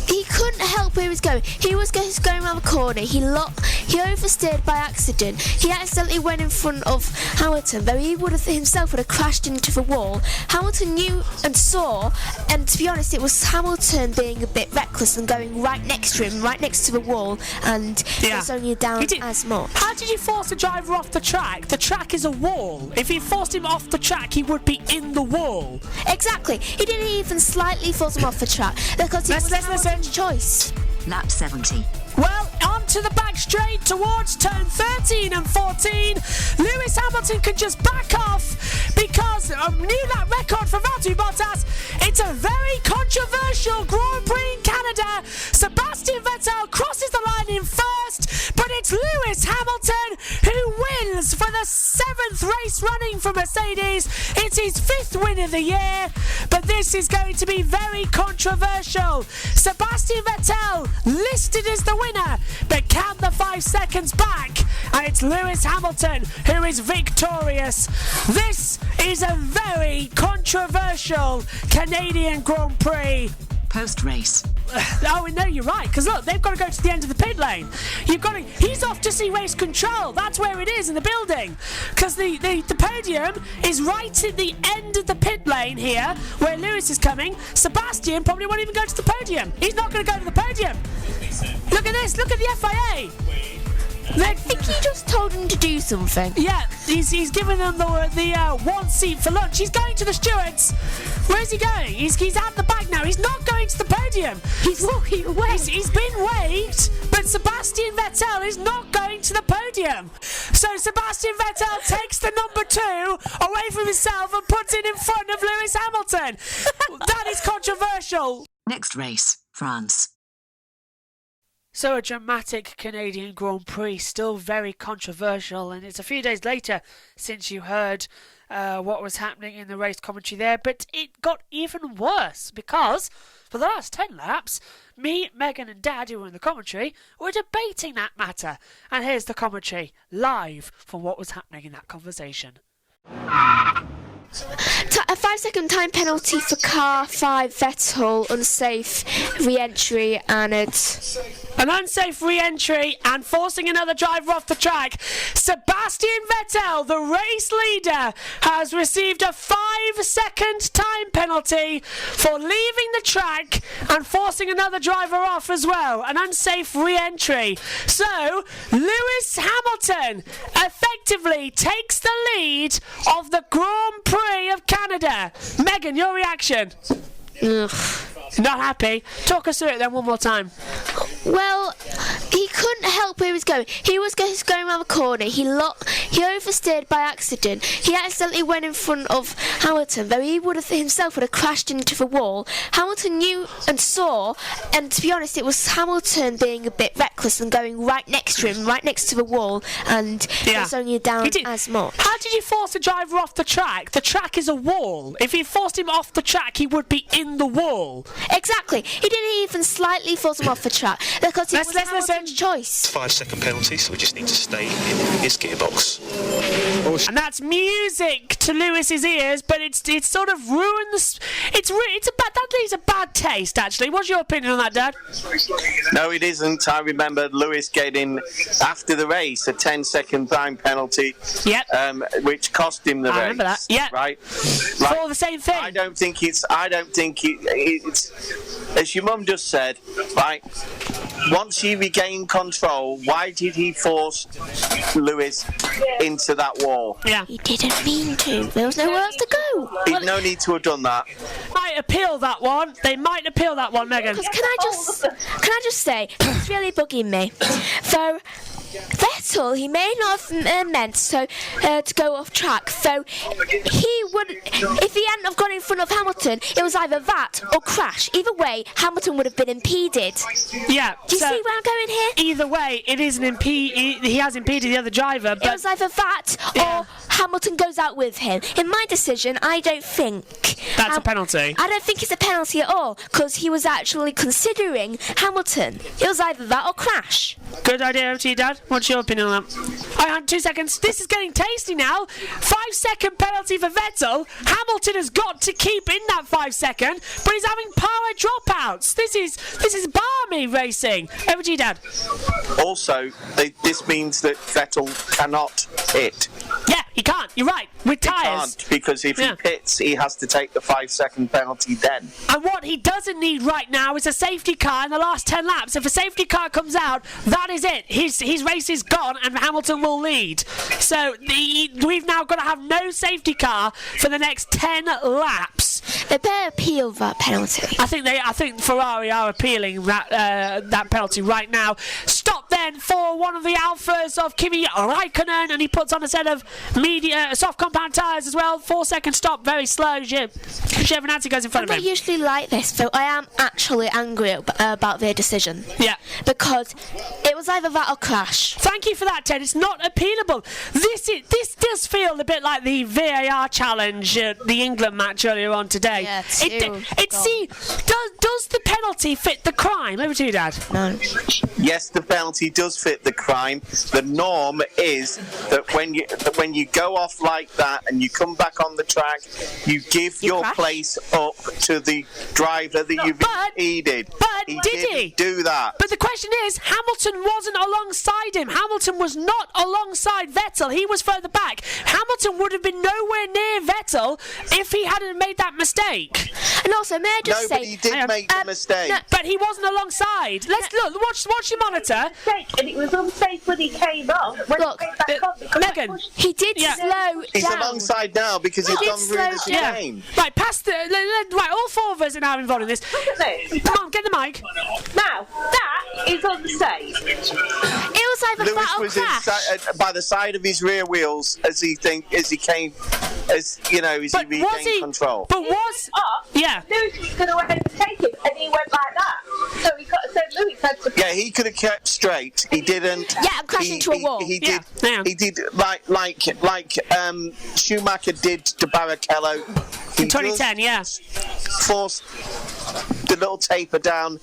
he couldn't help where he was going. He was going around the corner. He oversteered by accident. He accidentally went in front of Hamilton, though he would have crashed into the wall. Hamilton knew and saw, and to be honest, it was Hamilton being a bit reckless and going right next to him, right next to the wall, and it was only down as much.
How did you force the driver off the track? The track is a wall. If you forced him off the track, he would be in the wall.
Exactly. He didn't even slightly force him off the track because it was Hamilton's choice.
Lap 70.
Well, onto the back straight towards turn 13 and 14. Lewis Hamilton can just back off because a new lap record for Valtteri Bottas. It's a very controversial Grand Prix in Canada. Sebastian Vettel crosses the line in first, but it's Lewis Hamilton who wins for the 7th race running for Mercedes. It's his 5th win of the year, but this is going to be very controversial. Sebastian Vettel listed as the winner, but count the 5 seconds back, and it's Lewis Hamilton who is victorious. This is a very controversial Canadian Grand Prix.
Post-race.
Oh, no, you're right, because look, they've got to go to the end of the pit lane. He's off to see race control. That's where it is in the building, because the podium is right at the end of the pit lane here, where Lewis is coming. Sebastian probably won't even go to the podium. He's not going to go to the podium. Look at this. Look at the FIA.
I think he just told him to do something.
Yeah, he's giving them the one seat for lunch. He's going to the stewards. Where is he going? He's at the back now. He's not going to the podium.
He's walking away.
He's been waved, but Sebastian Vettel is not going to the podium. So Sebastian Vettel takes the number 2 away from himself and puts it in front of Lewis Hamilton. That is controversial.
Next race, France.
So a dramatic Canadian Grand Prix, still very controversial, and it's a few days later since you heard what was happening in the race commentary there, but it got even worse because for the last 10 laps, me, Megan and Dad, who were in the commentary, were debating that matter. And here's the commentary, live from what was happening in that conversation.
A 5-second time penalty for car 5 Vettel, unsafe re-entry, and it's
an unsafe re-entry and forcing another driver off the track. Sebastian Vettel, the race leader, has received a 5-second time penalty for leaving the track and forcing another driver off as well. An unsafe re-entry. So, Lewis Hamilton effectively takes the lead of the Grand Prix of Canada. Megan, your reaction?
Ugh.
Not happy? Talk us through it then one more time.
Well, he couldn't help where he was going. He was going around the corner. He oversteered by accident. He accidentally went in front of Hamilton, though he would have crashed into the wall. Hamilton knew and saw, and to be honest, it was Hamilton being a bit reckless and going right next to him, right next to the wall, and it was only down as much.
How did you force a driver off the track? The track is a wall. If you forced him off the track, he would be in the wall.
Exactly. He didn't even slightly force him off the track because it was Hamilton's choice.
5-second penalty, so we just need to stay in his gearbox.
And that's music to Lewis's ears, but it's sort of ruined the. That leaves a bad taste. Actually, what's your opinion on that, Dad?
No, it isn't. I remember Lewis getting after the race a 10-second time penalty.
Yep.
Which cost him the race.
I remember that. Yeah.
Right.
For the same thing.
I don't think it's. As your mum just said, right. Once he regained control, why did he force Lewis into that wall?
Yeah.
He didn't mean to. There was nowhere else to go.
He'd no need to have done that.
Might appeal that one. They might appeal that one, Megan.
Can I just say, it's really bugging me. So, Vettel, he may not have meant to go off track. So he would, if he hadn't have gone in front of Hamilton, it was either that or crash. Either way, Hamilton would have been impeded.
Yeah.
Do you see where I'm going here?
Either way, it is an he has impeded the other driver. But
it was either that or Hamilton goes out with him. In my decision, I don't think
that's a penalty.
I don't think it's a penalty at all because he was actually considering Hamilton. It was either that or crash.
Good idea, over to you, Dad. What's your opinion on that? Hang on, 2 seconds. This is getting tasty now. 5-second penalty for Vettel. Hamilton has got to keep in that 5 second, but he's having power dropouts. This is balmy racing. Over to you, Dad.
Also, this means that Vettel cannot pit.
Yeah, he can't. You're right. With
He
tyres.
can't, because if he pits, he has to take the 5-second penalty then.
And what he doesn't need right now is a safety car in the last 10 laps. If a safety car comes out, that is it. His race is gone and Hamilton will lead. So we've now got to have no safety car for the next 10 laps.
They better appeal that penalty.
I think Ferrari are appealing that penalty right now. Stop then for one of the alphas of Kimi Raikkonen, and he puts on a set of soft compound tyres as well. 4-second stop, very slow. Giovinazzi goes in front of
I
him.
don't usually like this, though I am actually angry about their decision.
Yeah.
Because it was either that or crash.
Thank you for that, Ted. It's not appealable. This does feel a bit like the VAR challenge, the England match earlier on today.
Yeah,
does the penalty fit the crime? Over to you, Dad.
No.
Yes, the penalty does fit the crime. The norm is that when you go off like that and you come back on the track, you give your
crash?
place up to the driver that you've impeded.
But
he
did he?
didn't do that.
But the question is, Hamilton wasn't alongside him. Hamilton was not alongside Vettel. He was further back. Hamilton would have been nowhere near Vettel if he hadn't made that mistake.
And also, may I just
No,
say...
but he did make the mistake.
No, but he wasn't alongside. Let's look. Watch your monitor.
And it was unsafe when he came off. When
Look,
he came back on, because
Megan.
I pushed-
He did slow
He's
down.
alongside now because he's
He
gone
did
through the
slow down.
chicane.
Right, past the right. All four of us are now involved in this.
Look at this.
Come on, get the mic.
Now, that is unsafe.
It was either
Lewis
that or
was
crash.
by the side of his rear wheels as he regained control.
But was yeah.
Lewis was going to overtake him, and he went like that. So Lewis had to.
Yeah, he could have kept straight. He didn't.
Yeah, and crashed into a wall.
He
Yeah.
did.
Yeah.
He did like Schumacher did to Barrichello.
In 2010, yeah.
Forced the little taper down.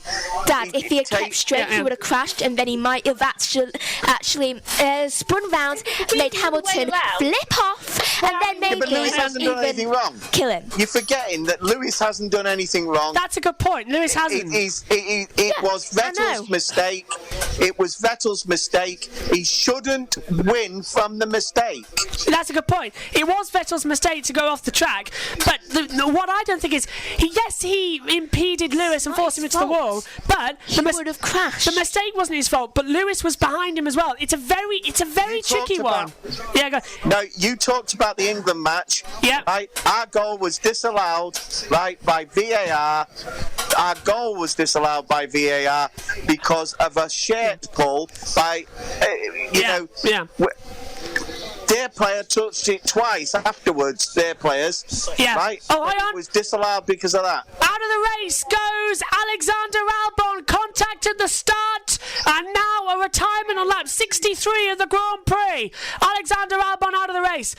Dad, if he had kept straight,
yeah.
he would have crashed, and then he might have actually spun round, made Hamilton flip off, and then
Yeah, but
maybe
Lewis hasn't done anything
even
wrong.
kill him.
You're forgetting that Lewis hasn't done anything wrong.
That's a good point. Lewis hasn't.
It was
I know.
Vettel's mistake. It was Vettel's mistake. He shouldn't win from the mistake.
That's a good point. It was Vettel's mistake to go off the track, but what I don't think is he impeded Lewis and forced him into the wall, but
He would have crashed.
the mistake wasn't his fault. But Lewis was behind him as well. It's a very tricky one. Yeah, go.
No, you talked about the England match.
Yeah.
Right? Our goal was disallowed, right, by VAR. Our goal was disallowed by VAR because of a shirt pull by,
Yeah.
Their player touched it twice afterwards, their players.
Yeah.
Right?
Oh, hang on.
It was disallowed because of that.
Out of the race goes Alexander Albon, contact at the start, and now a retirement on lap 63 of the Grand Prix. Alexander Albon out of the race.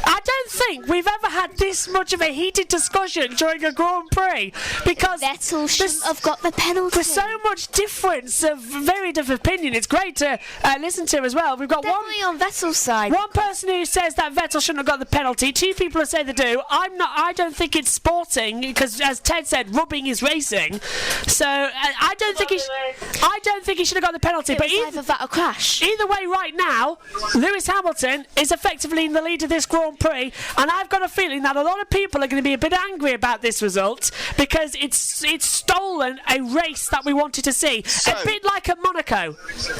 I don't think we've ever had this much of a heated discussion during a Grand Prix, because
Vettel shouldn't have got the penalty.
there's so much difference of very different opinion. It's great to listen to as well. We've got
Definitely on Vettel's side.
one person who says that Vettel shouldn't have got the penalty. Two people who say they do. I don't think it's sporting because, as Ted said, rubbing is racing. So I don't think he should have got the penalty.
It
But
was
either
either that or crash.
way, right now, Lewis Hamilton is effectively in the lead of this Grand Prix, and I've got a feeling that a lot of people are going to be a bit angry about this result because it's stolen a race that we wanted to see. A bit like at Monaco.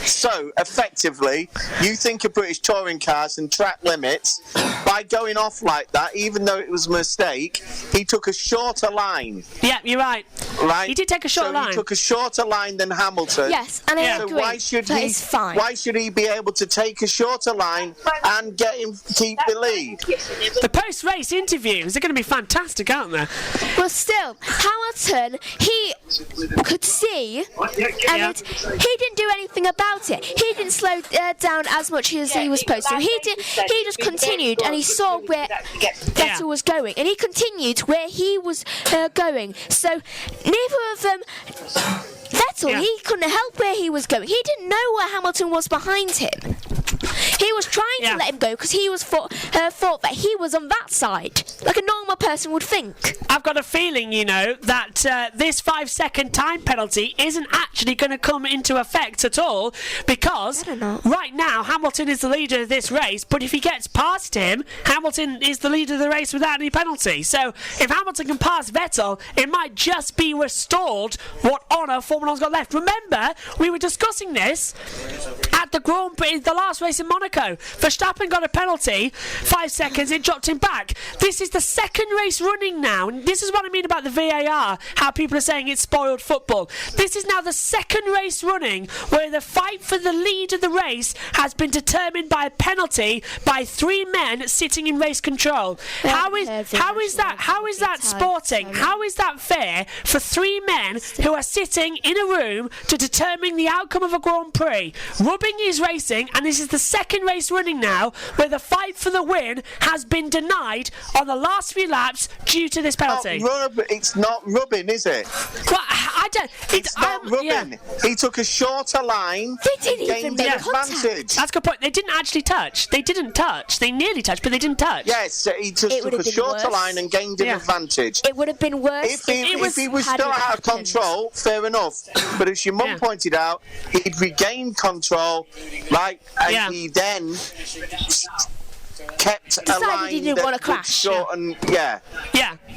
So, effectively, you think of British touring cars and track limits, by going off like that, even though it was a mistake, he took a shorter line.
Yeah, you're right.
Right?
He did take a short line.
He took a shorter line than Hamilton.
Yes, and I
Yeah.
agree.
So why should
that
he?
is fine.
Why should he be able to take a shorter line and keep the lead?
The post-race interviews are going to be fantastic, aren't they?
Well, still, Hamilton, he could see, and he didn't do anything about it. He didn't slow down as much as he was supposed to. He just continued, and he saw where Vettel was going, and he continued where he was going. So neither of them. Vettel, he couldn't help where he was going. He didn't know where Hamilton was behind him. He was trying to let him go because he was thought that he was on that side, like a normal person would think.
I've got a feeling, that this 5-second time penalty isn't actually going to come into effect at all, because right now Hamilton is the leader of this race, but if he gets past him, Hamilton is the leader of the race without any penalty. So if Hamilton can pass Vettel, it might just be restored what honour Formula 1's got left. Remember, we were discussing this at the Grand Prix, the last race in Monaco. Verstappen got a penalty, 5 seconds, it dropped him back. This is the second race running now, and this is what I mean about the VAR, how people are saying it's spoiled football. This is now the second race running where the fight for the lead of the race has been determined by a penalty by 3 men sitting in race control. How is that sporting? How is that fair for 3 men who are sitting in a room to determine the outcome of a Grand Prix? Rubbing is racing, and this is the second race running now where the fight for the win has been denied on the last few laps due to this penalty.
It's not rubbing, is it?
Well, I don't.
It's not rubbing.
Yeah.
He took a shorter line.
They didn't even make
advantage.
That's a good point. They didn't actually touch. They didn't touch. They nearly touched, but they didn't touch.
Yes, he just took a shorter line and gained an advantage.
It would have been worse
if he was still out of control, fair enough. But as your mum pointed out, he'd regained control, right? And he then kept a line
he didn't want to crash.
Short and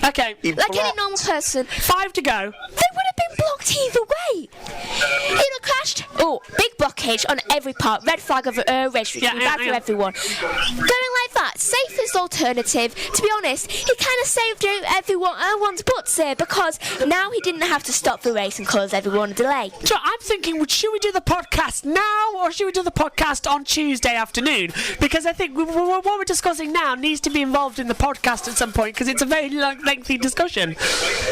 Okay.
Like any normal person.
5 to go.
They would have been blocked either way. He'd have crashed. Oh, big blockage on every part. Red flag of race restrictions. Bad for everyone. Going like that, safest alternative. To be honest, he kind of saved everyone's butts here, because now he didn't have to stop the race and cause everyone a delay.
So I'm thinking, should we do the podcast now, or should we do the podcast on Tuesday afternoon? Because I think what we're discussing now needs to be involved in the podcast at some point, because it's a very lengthy discussion.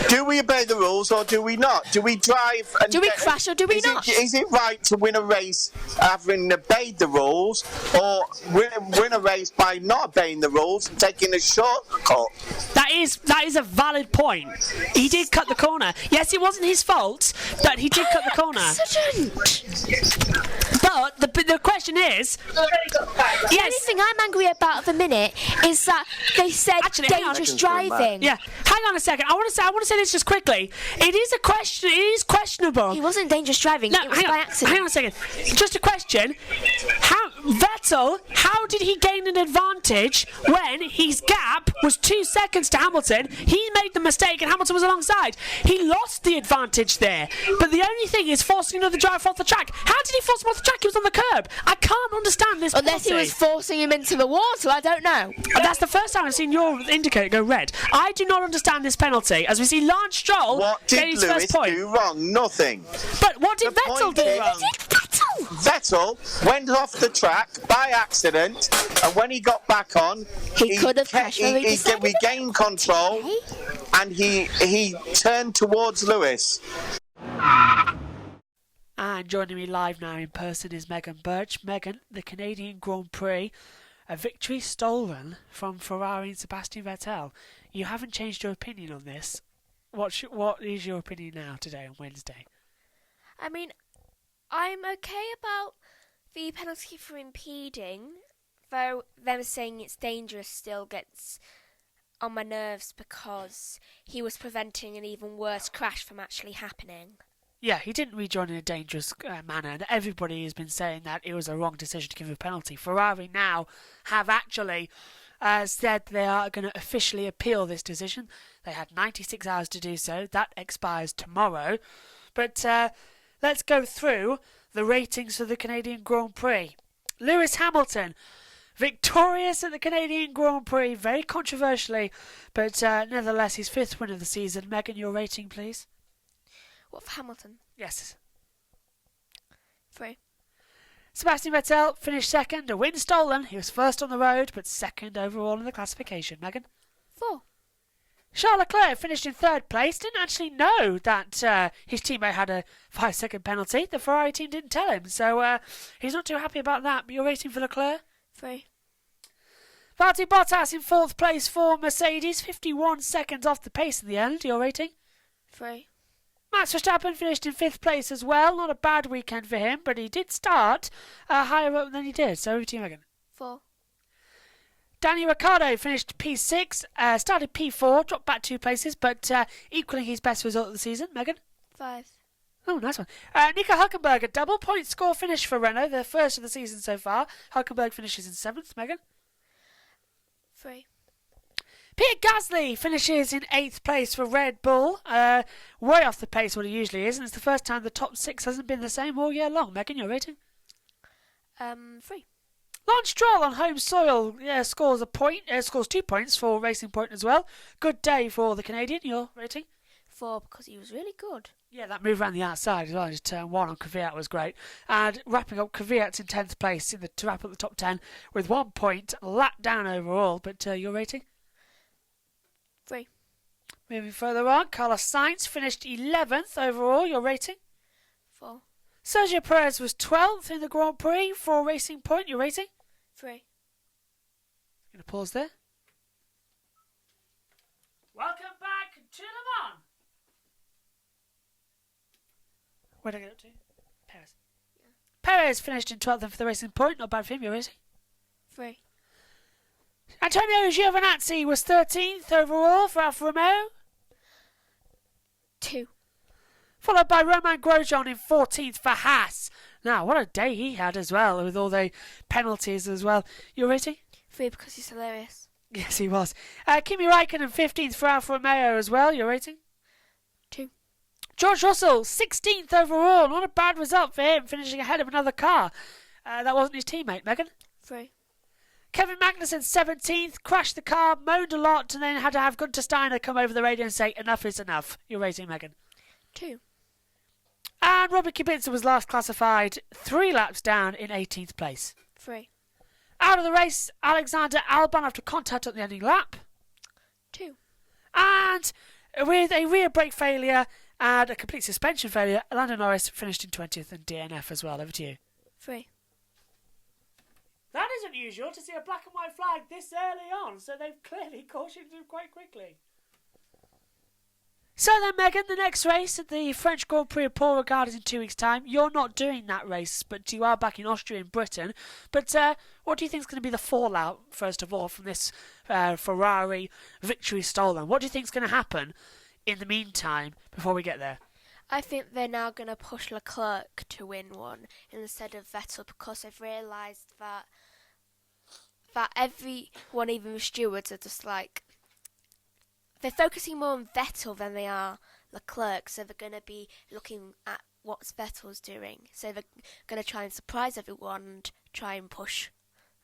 Do we obey the rules or do we not? Do we drive? And
do we crash or do we not?
Is it right to win a race having obeyed the rules, or win a race by not obeying the rules and taking a shortcut?
That is a valid point. He did cut the corner. Yes, it wasn't his fault, but he did cut the corner. But the question is,
the only thing I'm angry about at the minute is that they said dangerous driving.
Yeah, hang on a second. I want to say this just quickly. It is questionable.
He wasn't dangerous driving.
No,
it was by accident.
Hang on a second. Just a question. How did he gain an advantage when his gap was 2 seconds to Hamilton? He made the mistake and Hamilton was alongside. He lost the advantage there. But the only thing is forcing another driver off the track. How did he force him off the track? He was on the curb. I can't understand this.
Unless he was forcing him into the water, I don't know.
That's the first time I've seen your indicator go red. I do not understand this penalty. As we see Lance Stroll get his first point.
What did Lewis do wrong? Nothing.
But what did Vettel do wrong?
Vettel went off the track by accident, and when he got back on,
he could have crashed.
He regained control, and he turned towards Lewis.
And joining me live now in person is Megan Birch. Megan, the Canadian Grand Prix, a victory stolen from Ferrari and Sebastian Vettel. You haven't changed your opinion on this. What is your opinion now, today on Wednesday?
I mean, I'm okay about the penalty for impeding, though them saying it's dangerous still gets on my nerves because he was preventing an even worse crash from actually happening.
Yeah, he didn't rejoin in a dangerous manner, and everybody has been saying that it was a wrong decision to give a penalty. Ferrari now have actually said they are going to officially appeal this decision. They had 96 hours to do so. That expires tomorrow. But let's go through the ratings for the Canadian Grand Prix. Lewis Hamilton, victorious at the Canadian Grand Prix, very controversially, but nevertheless his 5th win of the season. Megan, your rating, please.
What, for Hamilton?
Yes.
3.
Sebastian Vettel finished 2nd, a win stolen. He was 1st on the road, but 2nd overall in the classification. Megan?
4.
Charles Leclerc finished in 3rd place. Didn't actually know that his teammate had a 5-second penalty. The Ferrari team didn't tell him, so he's not too happy about that. But your rating for Leclerc?
3.
Valtteri Bottas in 4th place for Mercedes, 51 seconds off the pace in the end. Your rating?
3.
Max Verstappen finished in 5th place as well. Not a bad weekend for him, but he did start higher up than he did. So over to you, Megan.
4.
Danny Ricciardo finished P6, started P4, dropped back 2 places, but equaling his best result of the season. Megan?
5.
Oh, nice one. Nico Hülkenberg, a double-point score finish for Renault, the first of the season so far. Hülkenberg finishes in 7th. Megan?
3.
Pierre Gasly finishes in 8th place for Red Bull. Way off the pace what he usually is, and it's the first time the top 6 hasn't been the same all year long. Megan, your rating?
3.
Lance Stroll on home soil scores 2 points for Racing Point as well. Good day for the Canadian. Your rating?
4, because he was really good.
Yeah, that move around the outside as well. Just turn 1 on Kvyat was great. And wrapping up, Kvyat's in 10th place to wrap up the top 10 with 1 point, a lap down overall. But your rating?
3.
Moving further on, Carlos Sainz finished 11th overall. Your rating?
4.
Sergio Perez was 12th in the Grand Prix for Racing Point. Your rating?
3.
Going to pause there. Welcome back to Le Mans. Where did I get up to? Perez. Yeah. Perez finished in 12th for the Racing Point. Not bad for him. Your rating?
3.
Antonio Giovinazzi was 13th overall for Alfa Romeo.
2.
Followed by Romain Grosjean in 14th for Haas. Now, what a day he had as well, with all the penalties as well. Your rating?
3, because he's hilarious.
Yes, he was. Kimi Räikkönen 15th for Alfa Romeo as well. Your rating?
2.
George Russell, 16th overall. Not a bad result for him, finishing ahead of another car. That wasn't his teammate, Megan.
3.
Kevin Magnussen, 17th, crashed the car, moaned a lot, and then had to have Gunter Steiner come over the radio and say, enough is enough. Your rating, Megan?
2.
And Robert Kubica was last classified 3 laps down in 18th place.
3.
Out of the race, Alexander Albon after contact at the ending lap.
2.
And with a rear brake failure and a complete suspension failure, Lando Norris finished in 20th and DNF as well. Over to you.
3.
That isn't usual to see a black and white flag this early on, so they've clearly cautioned him quite quickly. So then, Megan, the next race at the French Grand Prix of Paul Ricard is in 2 weeks' time. You're not doing that race, but you are back in Austria and Britain. But what do you think is going to be the fallout, first of all, from this Ferrari victory stolen? What do you think is going to happen in the meantime before we get there?
I think they're now going to push Leclerc to win one instead of Vettel, because they've realised that everyone, even the stewards, are just like, they're focusing more on Vettel than they are Leclerc, so they're going to be looking at what Vettel's doing. So they're going to try and surprise everyone and try and push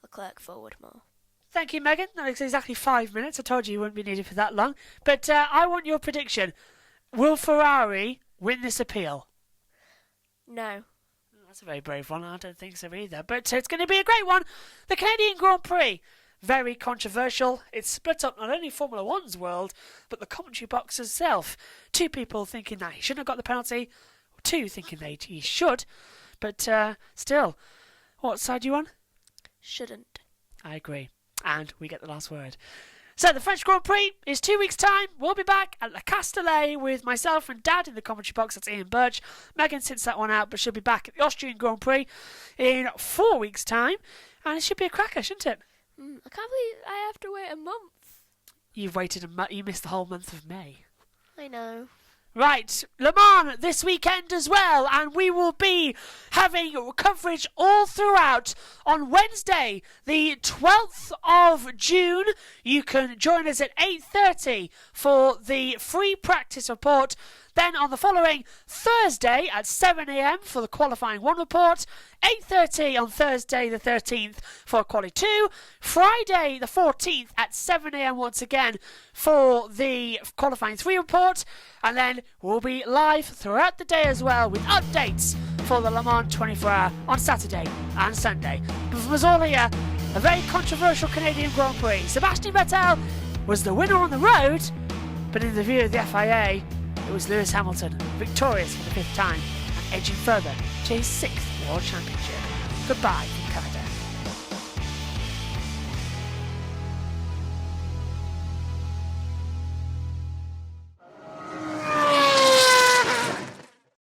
Leclerc forward more.
Thank you, Megan. That was exactly 5 minutes. I told you wouldn't be needed for that long. But I want your prediction. Will Ferrari win this appeal?
No.
That's a very brave one. I don't think so either. But it's going to be a great one. The Canadian Grand Prix. Very controversial. It's split up not only Formula One's world, but the commentary box itself. 2 people thinking that he shouldn't have got the penalty, 2 thinking that he should. But still, what side are you on?
Shouldn't.
I agree. And we get the last word. So the French Grand Prix is 2 weeks' time. We'll be back at Le Castellet with myself and Dad in the commentary box. That's Ian Birch. Megan sits that one out, but she'll be back at the Austrian Grand Prix in 4 weeks' time. And it should be a cracker, shouldn't it?
I can't believe I have to wait a month.
You've waited you missed the whole month of May.
I know.
Right, Le Mans this weekend as well, and we will be having coverage all throughout. On Wednesday, the 12th of June, you can join us at 8:30 for the free practice report. Then on the following Thursday at 7 a.m. for the qualifying 1 report, 8:30 on Thursday the 13th for quali 2, Friday the 14th at 7 a.m. once again for the qualifying 3 report, and then we'll be live throughout the day as well with updates for the Le Mans 24-hour on Saturday and Sunday. But from us all here, a very controversial Canadian Grand Prix. Sebastian Vettel was the winner on the road, but in the view of the FIA, it was Lewis Hamilton, victorious for the 5th time and edging further to his 6th World Championship. Goodbye.